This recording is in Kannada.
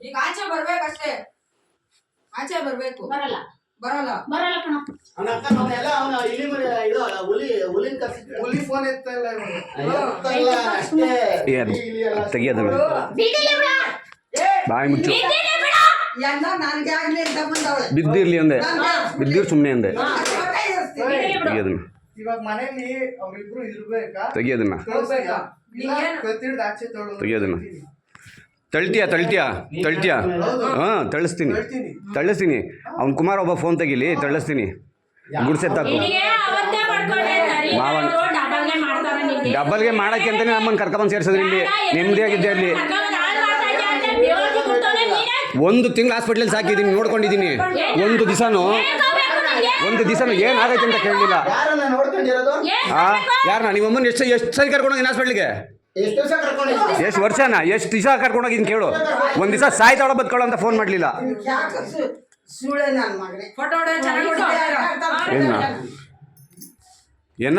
ಈಗ ಆಚೆ ಬರ್ಬೇಕಷ್ಟೇ, ಆಚೆ ಬರ್ಬೇಕು. ಬರಲ್ಲ ಬರಲ್ಲ ಬರಲ್ಲ ಕಣ. ಹುಲಿ ಫೋನ್ ಎತ್ತಲ್ಲ ತೆಗಿಯೋದು ಬಾಯಿ ಮುಚ್ಚು. ಬಿದ್ದಿರ್ಲಿ ಅಂದೆ, ಬಿದ್ದಿರ್ ಸುಮ್ಮನೆ ಅಂದೆ. ತೆಗಿಯೋದನ್ನ ಇವಾಗ ಮನೇಲಿ ಅವ್ರಿಬ್ರು ಇರ್ಬೇಕಾ? ತೆಗಿಯೋದನ್ನ ಆಚೆ ತೆಗಿಯೋದನ್ನ ತಳ್ತೀಯಾ ತಳ್ತೀಯಾ ತಳ್ತೀಯಾ? ಹಾಂ ತಳಿಸ್ತೀನಿ ತಳಿಸ್ತೀನಿ. ಅವ್ನು ಕುಮಾರ್ ಒಬ್ಬ ಫೋನ್ ತೆಗಿಲಿ, ತಳಿಸ್ತೀನಿ. ಗುಡ್ಸೆತ್ತಾಕು ಮಾವನ್ ಡಬ್ಬಲ್ಗೆ ಮಾಡಕ್ಕೆ ಅಂತಾನೆ ನಮ್ಮನ್ನು ಕರ್ಕೊಂಬಂದು ಸೇರ್ಸೋದ್ರಿ. ಇಲ್ಲಿ ನೆಮ್ಮದಿಯಾಗಿದ್ದೆ. ಅಲ್ಲಿ 1 ತಿಂಗಳು ಹಾಸ್ಪಿಟ್ಲಲ್ಲಿ ಸಾಕಿದ್ದೀನಿ, ನೋಡ್ಕೊಂಡಿದ್ದೀನಿ. ಒಂದು ದಿವಸನೂ ಏನಾಗೈತೆ ಅಂತ ಕೇಳಲಿಲ್ಲ. ಯಾರನ್ನ ನಿಮ್ಮಮ್ಮನ ಎಷ್ಟು ಸರಿ ಕರ್ಕೊಂಡೋಗಿ ಹಾಸ್ಪಿಟ್ಲಿಗೆ? ಎಷ್ಟು ವರ್ಷನಾ? ಎಷ್ಟು ದಿವಸ ಕರ್ಕೊಂಡೋಗಿದ್ದೀನಿ ಕೇಳು. ಒಂದು ದಿವಸ ಸಾಯ್ತಾವಳ ಬದುಕೊಳ್ಳೋ ಅಂತ ಫೋನ್ ಮಾಡಲಿಲ್ಲ. ಫೋಟೋ